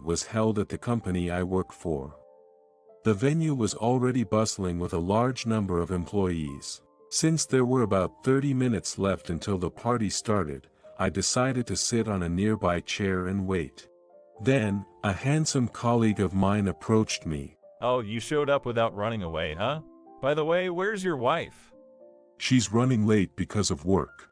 was held at the company I work for. The venue was already bustling with a large number of employees. Since there were about 30 minutes left until the party started, I decided to sit on a nearby chair and wait. Then, a handsome colleague of mine approached me. Oh, you showed up without running away, huh? By the way, where's your wife? She's running late because of work.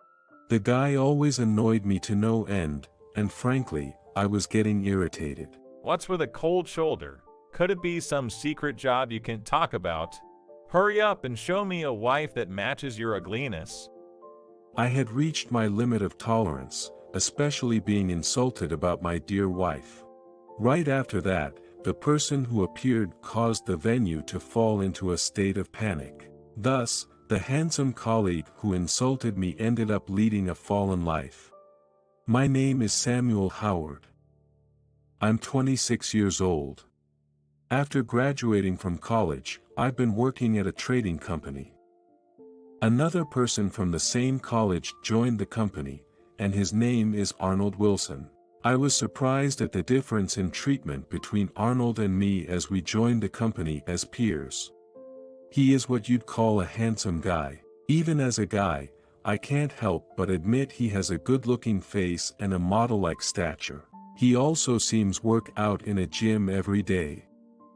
The guy always annoyed me to no end, and frankly, I was getting irritated. What's with a cold shoulder? Could it be some secret job you can't talk about? Hurry up and show me a wife that matches your ugliness. I had reached my limit of tolerance, especially being insulted about my dear wife. Right after that, the person who appeared caused the venue to fall into a state of panic. Thus, the handsome colleague who insulted me ended up leading a fallen life. My name is Samuel Howard. I'm 26 years old. After graduating from college, I've been working at a trading company. Another person from the same college joined the company, and his name is Arnold Wilson. I was surprised at the difference in treatment between Arnold and me as we joined the company as peers. He is what you'd call a handsome guy. Even as a guy, I can't help but admit he has a good-looking face and a model-like stature. He also seems work out in a gym every day.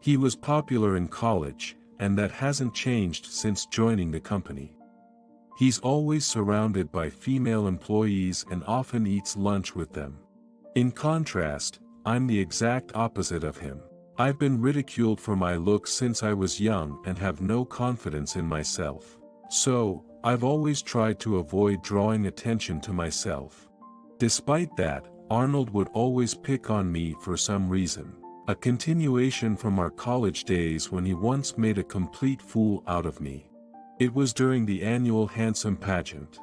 He was popular in college, and that hasn't changed since joining the company. He's always surrounded by female employees and often eats lunch with them. In contrast, I'm the exact opposite of him. I've been ridiculed for my looks since I was young and have no confidence in myself. So, I've always tried to avoid drawing attention to myself. Despite that, Arnold would always pick on me for some reason. A continuation from our college days when he once made a complete fool out of me. It was during the annual Handsome pageant.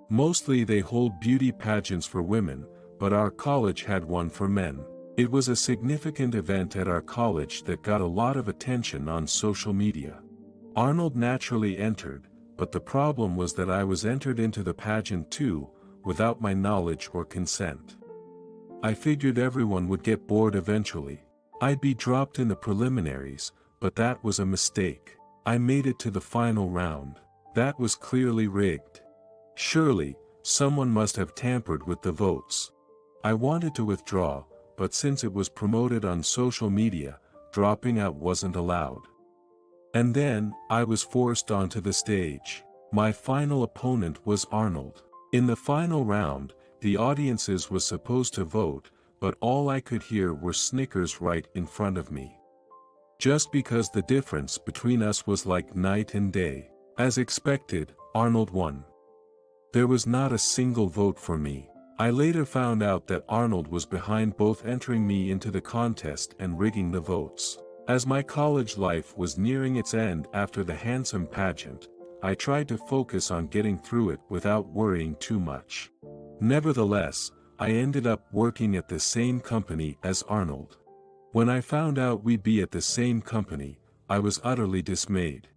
Mostly they hold beauty pageants for women, but our college had one for men. It was a significant event at our college that got a lot of attention on social media. Arnold naturally entered, but the problem was that I was entered into the pageant too, without my knowledge or consent. I figured everyone would get bored eventually. I'd be dropped in the preliminaries, but that was a mistake. I made it to the final round. That was clearly rigged. Surely, someone must have tampered with the votes. I wanted to withdraw, but since it was promoted on social media, dropping out wasn't allowed. And then, I was forced onto the stage. My final opponent was Arnold. In the final round, the audiences was supposed to vote, but all I could hear were snickers right in front of me. Just because the difference between us was like night and day. As expected, Arnold won. There was not a single vote for me. I later found out that Arnold was behind both entering me into the contest and rigging the votes. As my college life was nearing its end after the Handsome pageant, I tried to focus on getting through it without worrying too much. Nevertheless, I ended up working at the same company as Arnold. When I found out we'd be at the same company, I was utterly dismayed.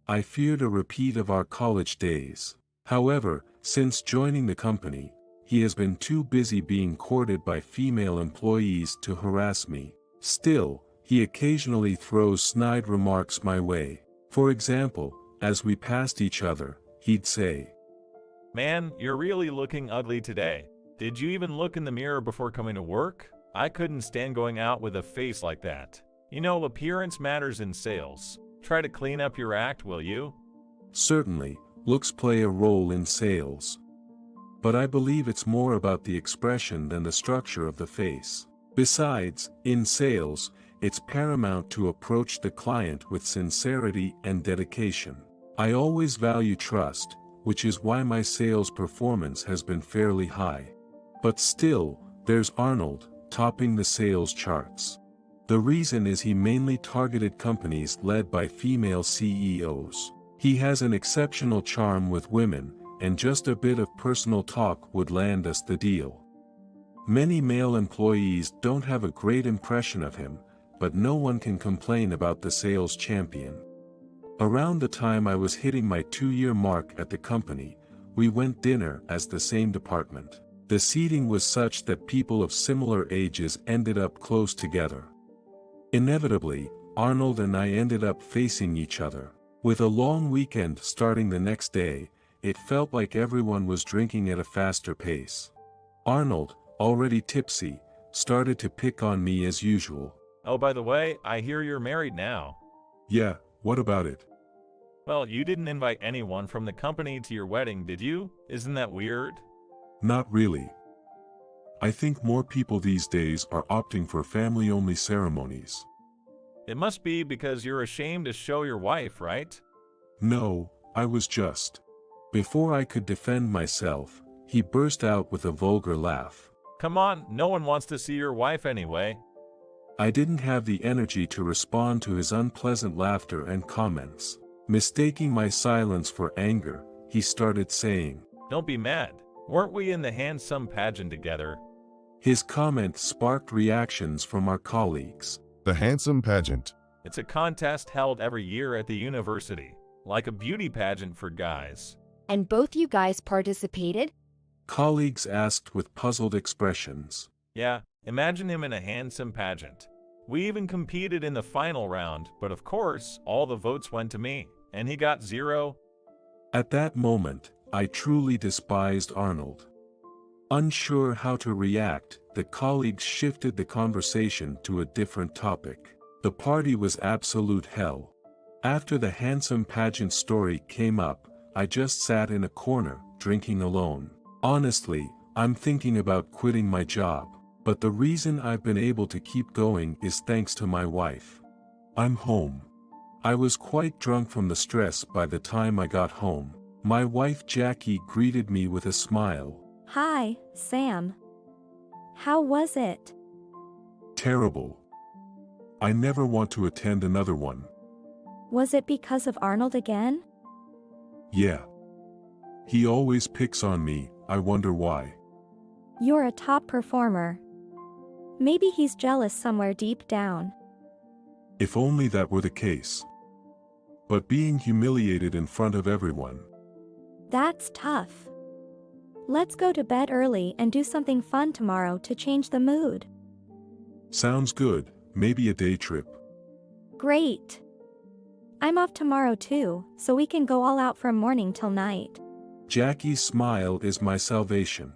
I feared a repeat of our college days. However, since joining the company, he has been too busy being courted by female employees to harass me. Still, he occasionally throws snide remarks my way. For example, as we passed each other, he'd say, "Man, you're really looking ugly today. Did you even look in the mirror before coming to work? I couldn't stand going out with a face like that. You know, appearance matters in sales. Try to clean up your act, will you?" Certainly, looks play a role in sales. But I believe it's more about the expression than the structure of the face. Besides, in sales, it's paramount to approach the client with sincerity and dedication. I always value trust, which is why my sales performance has been fairly high. But still, there's Arnold, topping the sales charts. The reason is he mainly targeted companies led by female CEOs. He has an exceptional charm with women, and just a bit of personal talk would land us the deal. Many male employees don't have a great impression of him, but no one can complain about the sales champion. Around the time I was hitting my 2-year mark at the company, we went dinner as the same department. The seating was such that people of similar ages ended up close together. Inevitably, Arnold and I ended up facing each other. With a long weekend starting the next day, it felt like everyone was drinking at a faster pace. Arnold, already tipsy, started to pick on me as usual. Oh, by the way, I hear you're married now. Yeah, what about it? Well, you didn't invite anyone from the company to your wedding, did you? Isn't that weird? Not really. I think more people these days are opting for family-only ceremonies. It must be because you're ashamed to show your wife, right? No, I was just. Before I could defend myself, he burst out with a vulgar laugh. Come on, no one wants to see your wife anyway. I didn't have the energy to respond to his unpleasant laughter and comments. Mistaking my silence for anger, he started saying, Don't be mad. Weren't we in the handsome pageant together? His comment sparked reactions from our colleagues. The handsome pageant. It's a contest held every year at the university, like a beauty pageant for guys. And both you guys participated? Colleagues asked with puzzled expressions. Yeah, imagine him in a handsome pageant. We even competed in the final round, but of course, all the votes went to me, and he got 0. At that moment, I truly despised Arnold. Unsure how to react, the colleagues shifted the conversation to a different topic. The party was absolute hell. After the handsome pageant story came up, I just sat in a corner, drinking alone. Honestly, I'm thinking about quitting my job, but the reason I've been able to keep going is thanks to my wife. I'm home. I was quite drunk from the stress by the time I got home. My wife Jackie greeted me with a smile. Hi, Sam. How was it? Terrible. I never want to attend another one. Was it because of Arnold again? Yeah. He always picks on me, I wonder why. You're a top performer. Maybe he's jealous somewhere deep down. If only that were the case. But being humiliated in front of everyone. That's tough. Let's go to bed early and do something fun tomorrow to change the mood. Sounds good, maybe a day trip. Great. I'm off tomorrow too, so we can go all out from morning till night. Jackie's smile is my salvation.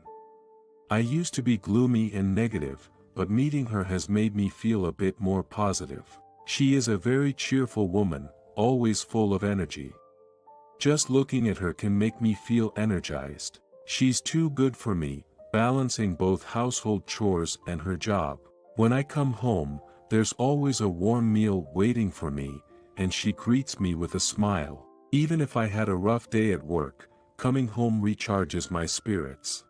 I used to be gloomy and negative, but meeting her has made me feel a bit more positive. She is a very cheerful woman, always full of energy. Just looking at her can make me feel energized. She's too good for me, balancing both household chores and her job. When I come home, there's always a warm meal waiting for me, and she greets me with a smile. Even if I had a rough day at work, coming home recharges my spirits.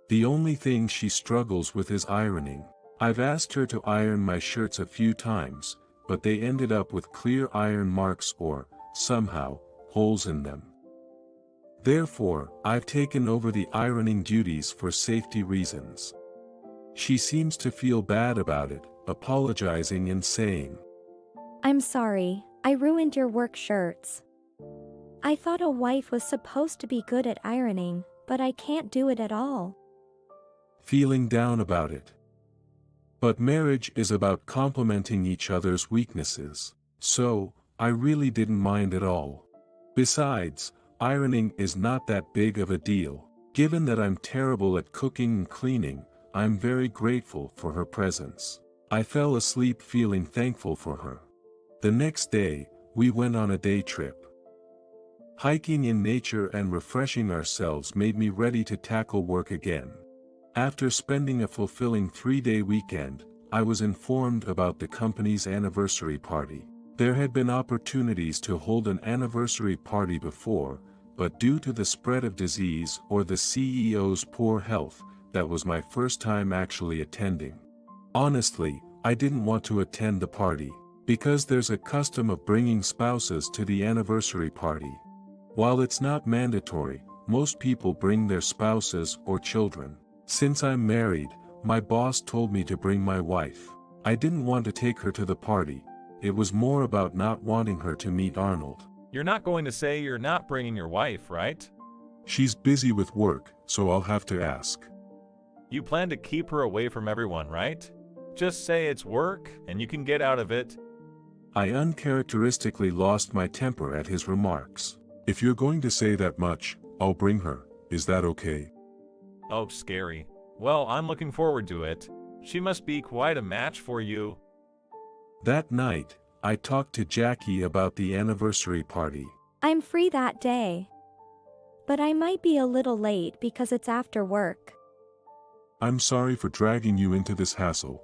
The only thing she struggles with is ironing. I've asked her to iron my shirts a few times, but they ended up with clear iron marks or, somehow, holes in them. Therefore, I've taken over the ironing duties for safety reasons. She seems to feel bad about it, apologizing and saying, I'm sorry, I ruined your work shirts. I thought a wife was supposed to be good at ironing, but I can't do it at all. Feeling down about it. But marriage is about complementing each other's weaknesses, so, I really didn't mind at all. Besides, ironing is not that big of a deal. Given that I'm terrible at cooking and cleaning, I'm very grateful for her presence. I fell asleep feeling thankful for her. The next day, we went on a day trip. Hiking in nature and refreshing ourselves made me ready to tackle work again. After spending a fulfilling 3-day weekend, I was informed about the company's anniversary party. There had been opportunities to hold an anniversary party before, but due to the spread of disease or the CEO's poor health, that was my first time actually attending. Honestly, I didn't want to attend the party, because there's a custom of bringing spouses to the anniversary party. While it's not mandatory, most people bring their spouses or children. Since I'm married, my boss told me to bring my wife. I didn't want to take her to the party. It was more about not wanting her to meet Arnold. You're not going to say you're not bringing your wife, right? She's busy with work, so I'll have to ask. You plan to keep her away from everyone, right? Just say it's work, and you can get out of it. I uncharacteristically lost my temper at his remarks. If you're going to say that much, I'll bring her. Is that okay? Oh, scary. Well, I'm looking forward to it. She must be quite a match for you. That night, I talked to Jackie about the anniversary party. I'm free that day. But I might be a little late because it's after work. I'm sorry for dragging you into this hassle.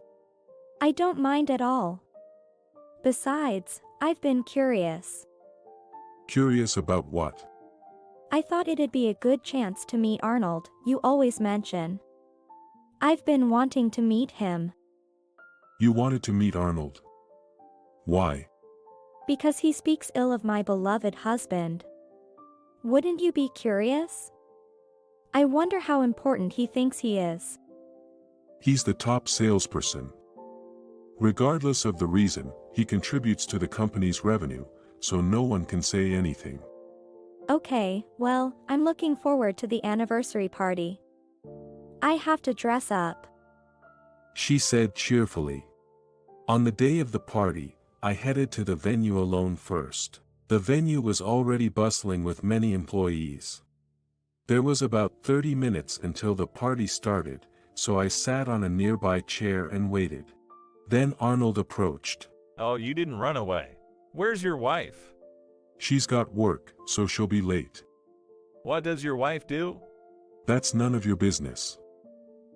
I don't mind at all. Besides, I've been curious. Curious about what? I thought it'd be a good chance to meet Arnold, you always mention. I've been wanting to meet him. You wanted to meet Arnold. Why? Because he speaks ill of my beloved husband. Wouldn't you be curious? I wonder how important he thinks he is. He's the top salesperson. Regardless of the reason, he contributes to the company's revenue, so no one can say anything. Okay, well, I'm looking forward to the anniversary party. I have to dress up. She said cheerfully. On the day of the party, I headed to the venue alone first. The venue was already bustling with many employees. There was about 30 minutes until the party started, so I sat on a nearby chair and waited. Then Arnold approached. Oh, you didn't run away. Where's your wife? She's got work, so she'll be late. What does your wife do? That's none of your business.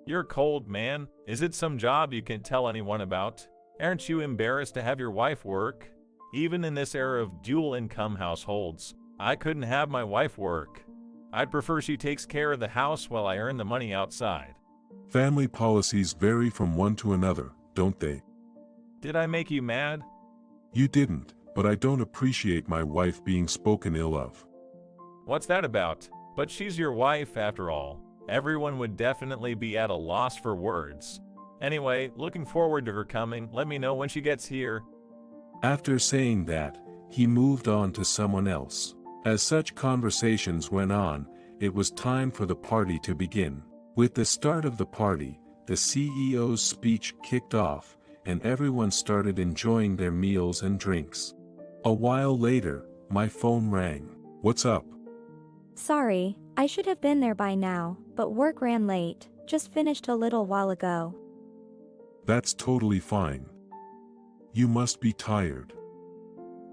You're cold, man. Is it some job you can't tell anyone about? Aren't you embarrassed to have your wife work? Even in this era of dual-income households, I couldn't have my wife work. I'd prefer she takes care of the house while I earn the money outside. Family policies vary from one to another, don't they? Did I make you mad? You didn't, but I don't appreciate my wife being spoken ill of. What's that about? But she's your wife after all. Everyone would definitely be at a loss for words. Anyway, looking forward to her coming. Let me know when she gets here. After saying that, he moved on to someone else. As such conversations went on, it was time for the party to begin. With the start of the party, the CEO's speech kicked off, and everyone started enjoying their meals and drinks. A while later, my phone rang. What's up? Sorry, I should have been there by now, but work ran late, just finished a little while ago. That's totally fine. You must be tired.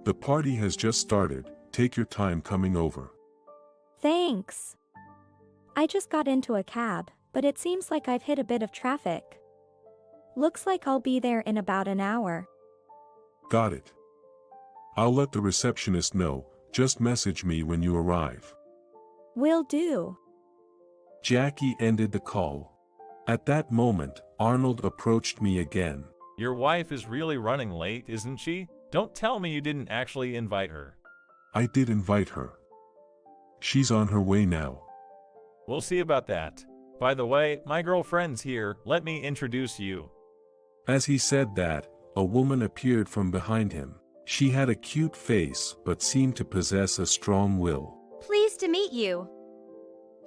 The party has just started, take your time coming over. Thanks. I just got into a cab, but it seems like I've hit a bit of traffic. Looks like I'll be there in about an hour. Got it. I'll let the receptionist know, just message me when you arrive. Will do. Jackie ended the call. At that moment, Arnold approached me again. Your wife is really running late, isn't she? Don't tell me you didn't actually invite her. I did invite her. She's on her way now. We'll see about that. By the way, my girlfriend's here. Let me introduce you. As he said that, a woman appeared from behind him. She had a cute face but seemed to possess a strong will. Pleased to meet you.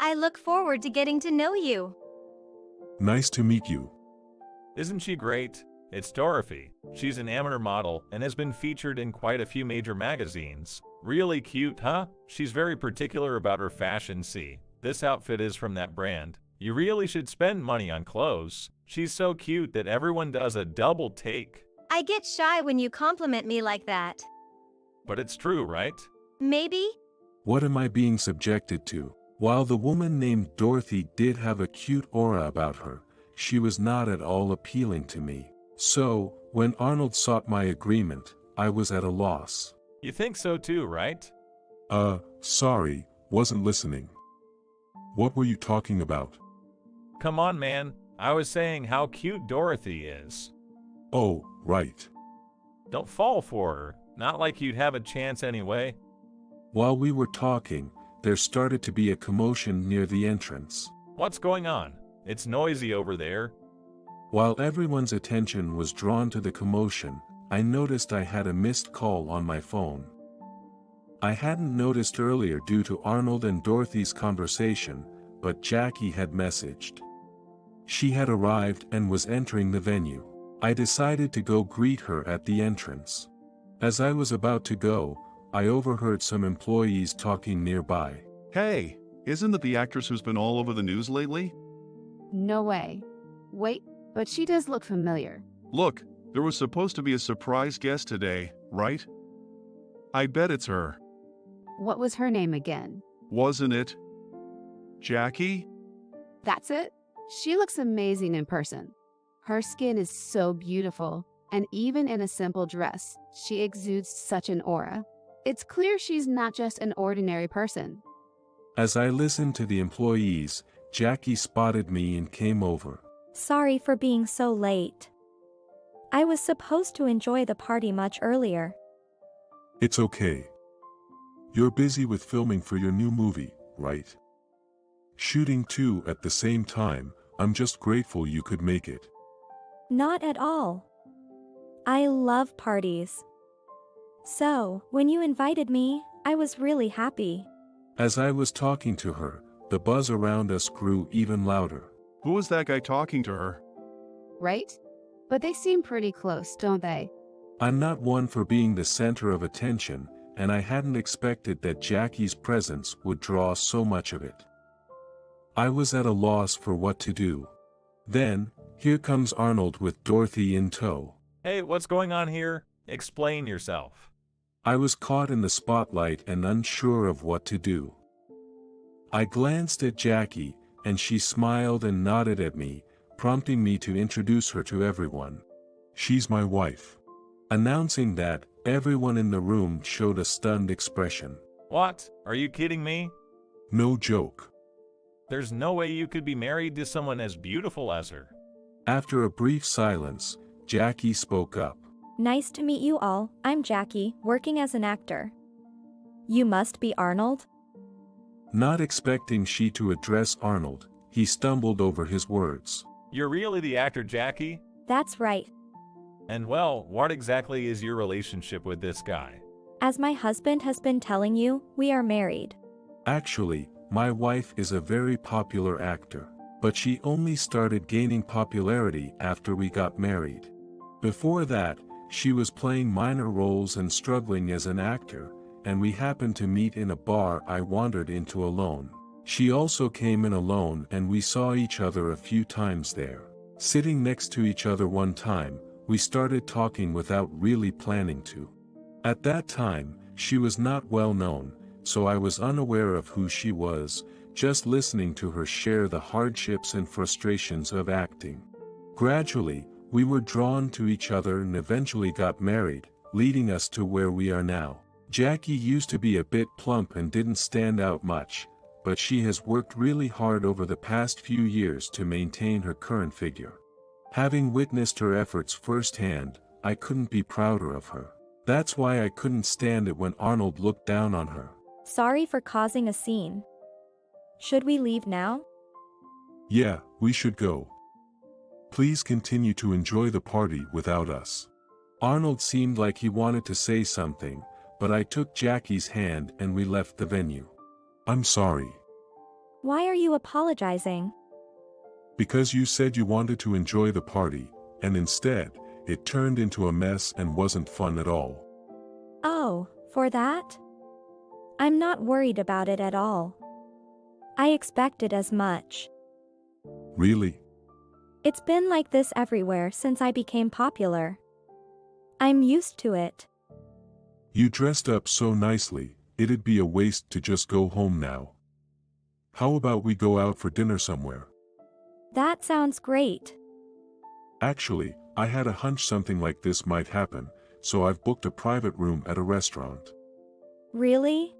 I look forward to getting to know you. Nice to meet you. Isn't she great? It's Dorothy. She's an amateur model and has been featured in quite a few major magazines. Really cute, huh? She's very particular about her fashion. See, this outfit is from that brand. You really should spend money on clothes. She's so cute that everyone does a double take. I get shy when you compliment me like that. But it's true, right? Maybe? What am I being subjected to? While the woman named Dorothy did have a cute aura about her, she was not at all appealing to me. So, when Arnold sought my agreement, I was at a loss. You think so too, right? Sorry, wasn't listening. What were you talking about? Come on, man. I was saying how cute Dorothy is. Oh, right. Don't fall for her. Not like you'd have a chance anyway. While we were talking, there started to be a commotion near the entrance. What's going on? It's noisy over there. While everyone's attention was drawn to the commotion, I noticed I had a missed call on my phone. I hadn't noticed earlier due to Arnold and Dorothy's conversation, but Jackie had messaged. She had arrived and was entering the venue. I decided to go greet her at the entrance. As I was about to go, I overheard some employees talking nearby. Hey, isn't that the actress who's been all over the news lately? No way. Wait, but she does look familiar. Look, there was supposed to be a surprise guest today, right? I bet it's her. What was her name again? Wasn't it Jackie? That's it? She looks amazing in person. Her skin is so beautiful, and even in a simple dress, she exudes such an aura. It's clear she's not just an ordinary person. As I listened to the employees, Jackie spotted me and came over. Sorry for being so late. I was supposed to enjoy the party much earlier. It's okay. You're busy with filming for your new movie, right? Shooting two at the same time. I'm just grateful you could make it. Not at all. I love parties. So, when you invited me, I was really happy. As I was talking to her, the buzz around us grew even louder. Who was that guy talking to her? Right? But they seem pretty close, don't they? I'm not one for being the center of attention, and I hadn't expected that Jackie's presence would draw so much of it. I was at a loss for what to do. Then, here comes Arnold with Dorothy in tow. Hey, what's going on here? Explain yourself. I was caught in the spotlight and unsure of what to do. I glanced at Jackie, and she smiled and nodded at me, prompting me to introduce her to everyone. She's my wife. Announcing that, everyone in the room showed a stunned expression. What? Are you kidding me? No joke. There's no way you could be married to someone as beautiful as her. After a brief silence, Jackie spoke up. Nice to meet you all. I'm Jackie, working as an actor. You must be Arnold? Not expecting she to address Arnold, he stumbled over his words. You're really the actor Jackie? That's right. And well, what exactly is your relationship with this guy? As my husband has been telling you, we are married. Actually, my wife is a very popular actor, but she only started gaining popularity after we got married. Before that, she was playing minor roles and struggling as an actor, and we happened to meet in a bar I wandered into alone. She also came in alone and we saw each other a few times there. Sitting next to each other one time, we started talking without really planning to. At that time, she was not well known, so I was unaware of who she was, just listening to her share the hardships and frustrations of acting. Gradually, we were drawn to each other and eventually got married, leading us to where we are now. Jackie used to be a bit plump and didn't stand out much, but she has worked really hard over the past few years to maintain her current figure. Having witnessed her efforts firsthand, I couldn't be prouder of her. That's why I couldn't stand it when Arnold looked down on her. Sorry for causing a scene. Should we leave now? Yeah, we should go. Please continue to enjoy the party without us. Arnold seemed like he wanted to say something, but I took Jackie's hand and we left the venue. I'm sorry. Why are you apologizing? Because you said you wanted to enjoy the party, and instead, it turned into a mess and wasn't fun at all. Oh, for that? I'm not worried about it at all. I expected as much. Really? It's been like this everywhere since I became popular. I'm used to it. You dressed up so nicely, it'd be a waste to just go home now. How about we go out for dinner somewhere? That sounds great. Actually, I had a hunch something like this might happen, so I've booked a private room at a restaurant. Really?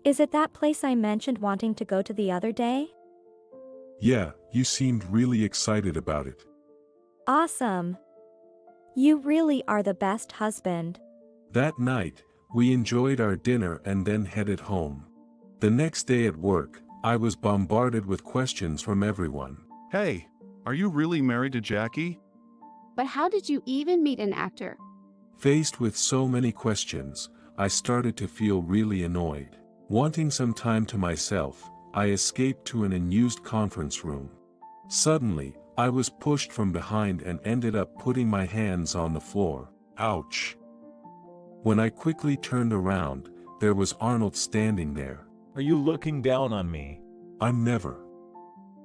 Is it that place I mentioned wanting to go to the other day? Yeah, you seemed really excited about it. Awesome. You really are the best husband. That night, we enjoyed our dinner and then headed home. The next day at work, I was bombarded with questions from everyone. Hey, are you really married to Jackie? But how did you even meet an actor? Faced with so many questions, I started to feel really annoyed. Wanting some time to myself, I escaped to an unused conference room. Suddenly, I was pushed from behind and ended up putting my hands on the floor. Ouch! When I quickly turned around, there was Arnold standing there. Are you looking down on me? I'm never.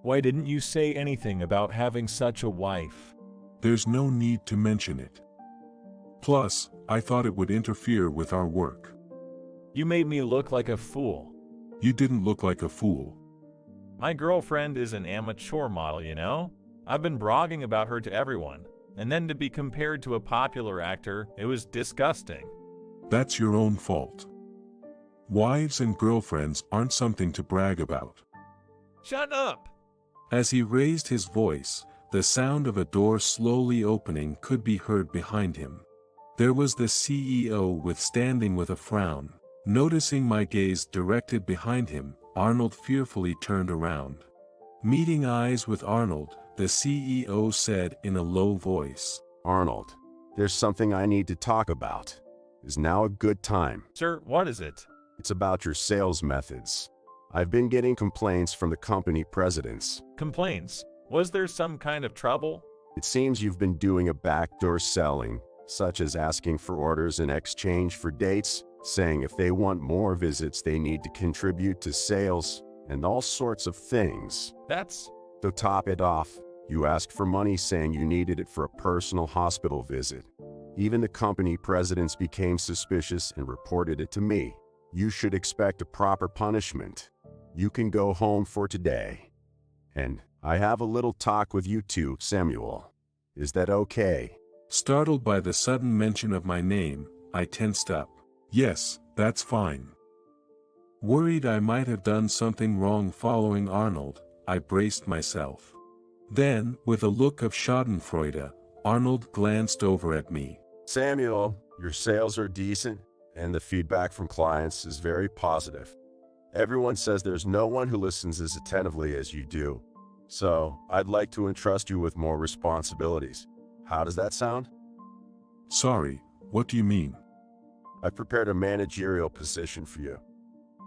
Why didn't you say anything about having such a wife? There's no need to mention it. Plus, I thought it would interfere with our work. You made me look like a fool. You didn't look like a fool. My girlfriend is an amateur model, you know? I've been bragging about her to everyone, and then to be compared to a popular actor, it was disgusting. That's your own fault. Wives and girlfriends aren't something to brag about. Shut up! As he raised his voice, the sound of a door slowly opening could be heard behind him. There was the CEO standing with a frown. Noticing my gaze directed behind him, Arnold fearfully turned around. Meeting eyes with Arnold, the CEO said in a low voice, Arnold, there's something I need to talk about. Is now a good time? Sir, what is it? It's about your sales methods. I've been getting complaints from the company presidents. Complaints? Was there some kind of trouble? It seems you've been doing a backdoor selling, such as asking for orders in exchange for dates, saying if they want more visits they need to contribute to sales, and all sorts of things. To top it off, you asked for money saying you needed it for a personal hospital visit. Even the company presidents became suspicious and reported it to me. You should expect a proper punishment. You can go home for today. And I have a little talk with you too, Samuel. Is that okay? Startled by the sudden mention of my name, I tensed up. Yes, that's fine. Worried I might have done something wrong following Arnold, I braced myself. Then, with a look of schadenfreude, Arnold glanced over at me. Samuel, your sales are decent, and the feedback from clients is very positive. Everyone says there's no one who listens as attentively as you do. So, I'd like to entrust you with more responsibilities. How does that sound? Sorry, what do you mean? I've prepared a managerial position for you.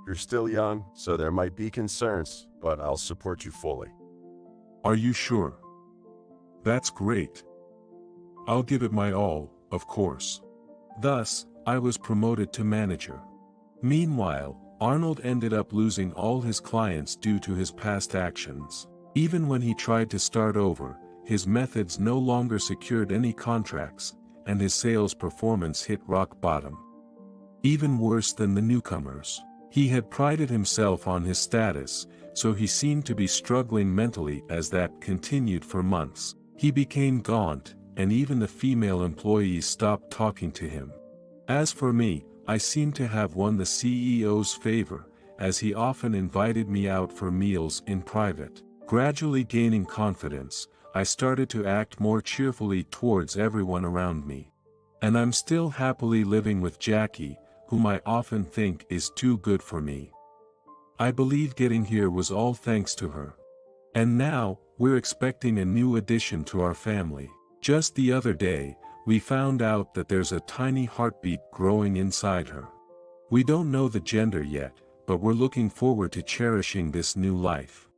You're still young, so there might be concerns, but I'll support you fully. Are you sure? That's great. I'll give it my all, of course. Thus, I was promoted to manager. Meanwhile, Arnold ended up losing all his clients due to his past actions. Even when he tried to start over, his methods no longer secured any contracts, and his sales performance hit rock bottom. Even worse than the newcomers. He had prided himself on his status, so he seemed to be struggling mentally as that continued for months. He became gaunt, and even the female employees stopped talking to him. As for me, I seemed to have won the CEO's favor, as he often invited me out for meals in private. Gradually gaining confidence, I started to act more cheerfully towards everyone around me. And I'm still happily living with Jackie, whom I often think is too good for me. I believe getting here was all thanks to her. And now, we're expecting a new addition to our family. Just the other day, we found out that there's a tiny heartbeat growing inside her. We don't know the gender yet, but we're looking forward to cherishing this new life.